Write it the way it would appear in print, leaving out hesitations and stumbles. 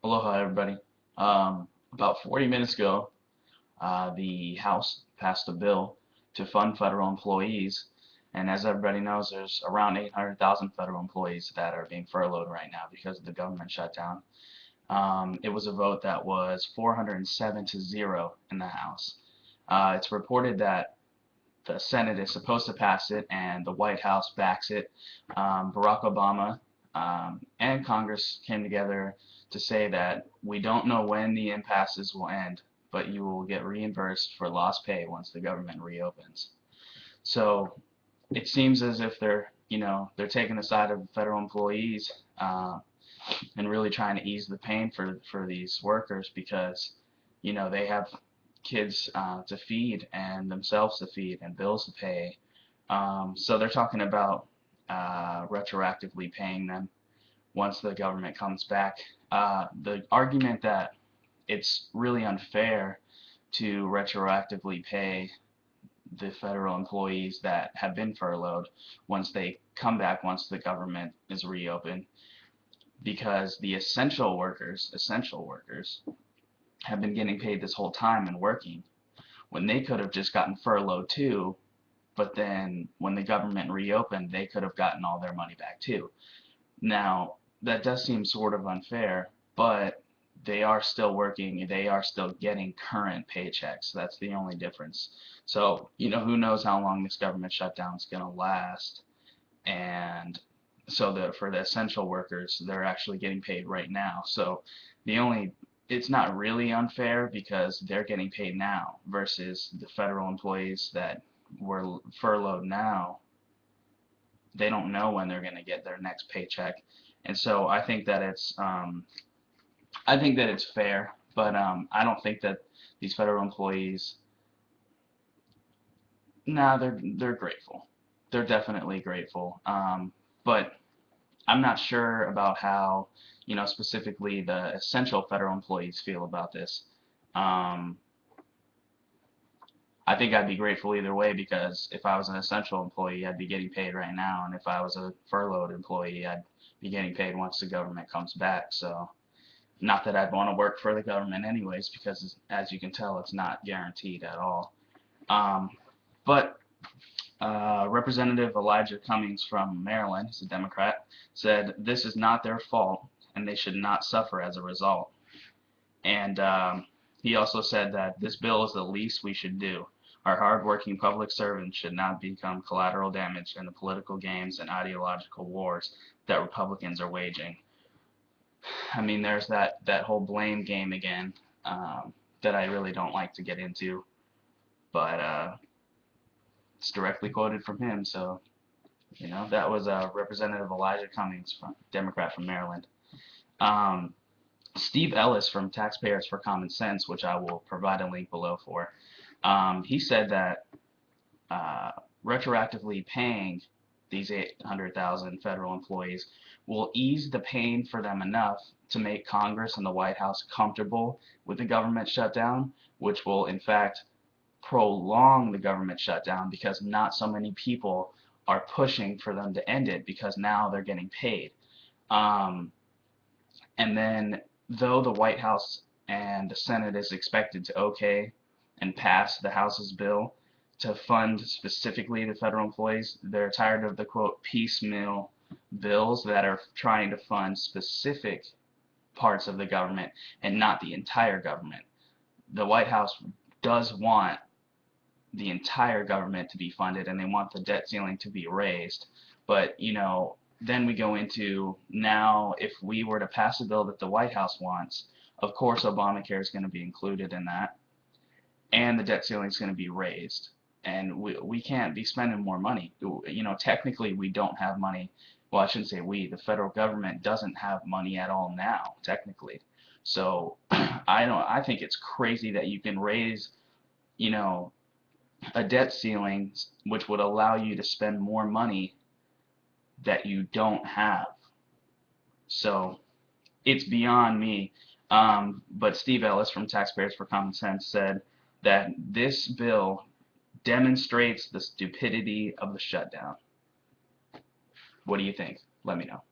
Aloha, everybody. About 40 minutes ago, the House passed a bill to fund federal employees, and as everybody knows, there's around 800,000 federal employees that are being furloughed right now because of the government shutdown. It was a vote that was 407-0 in the House. It's reported that the Senate is supposed to pass it, and the White House backs it. Barack Obama and Congress came together to say that we don't know when the impasses will end, but you will get reimbursed for lost pay once the government reopens. So it seems as if they're taking the side of federal employees and really trying to ease the pain for these workers because they have kids to feed and themselves to feed and bills to pay. So they're talking about retroactively paying them once the government comes back. The argument that it's really unfair to retroactively pay the federal employees that have been furloughed once they come back, once the government is reopened, because the essential workers have been getting paid this whole time and working when they could have just gotten furloughed too, but then when the government reopened, they could have gotten all their money back too. Now, that does seem sort of unfair, but they are still working, they are still getting current paychecks. That's the only difference. So, who knows how long this government shutdown is going to last. And so for the essential workers, they're actually getting paid right now. So it's not really unfair because they're getting paid now versus the federal employees that were furloughed now. They don't know when they're going to get their next paycheck. And so I think that it's fair, but I don't think that these federal employees, they're grateful. They're definitely grateful. But I'm not sure about how, specifically the essential federal employees feel about this. I think I'd be grateful either way because if I was an essential employee, I'd be getting paid right now, and if I was a furloughed employee, I'd be getting paid once the government comes back. So, not that I'd want to work for the government anyways, because as you can tell, it's not guaranteed at all. But Representative Elijah Cummings from Maryland, he's a Democrat, said this is not their fault and they should not suffer as a result. And he also said that this bill is the least we should do. Our hardworking public servants should not become collateral damage in the political games and ideological wars that Republicans are waging. I mean, there's that whole blame game again that I really don't like to get into, but it's directly quoted from him. So, that was Representative Elijah Cummings, Democrat from Maryland. Steve Ellis from Taxpayers for Common Sense, which I will provide a link below for, he said that retroactively paying these 800,000 federal employees will ease the pain for them enough to make Congress and the White House comfortable with the government shutdown, which will in fact prolong the government shutdown because not so many people are pushing for them to end it because now they're getting paid. And then though the White House and the Senate is expected to okay and pass the House's bill to fund specifically the federal employees, they're tired of the quote piecemeal bills that are trying to fund specific parts of the government and not the entire government. The White House does want the entire government to be funded and they want the debt ceiling to be raised, but then we go into now if we were to pass a bill that the White House wants, of course Obamacare is going to be included in that and the debt ceiling is going to be raised, and we can't be spending more money. Technically we don't have money. Well, I shouldn't say we, the federal government doesn't have money at all now technically. So I think it's crazy that you can raise a debt ceiling which would allow you to spend more money that you don't have. So it's beyond me. But Steve Ellis from Taxpayers for Common Sense said that this bill demonstrates the stupidity of the shutdown. What do you think? Let me know.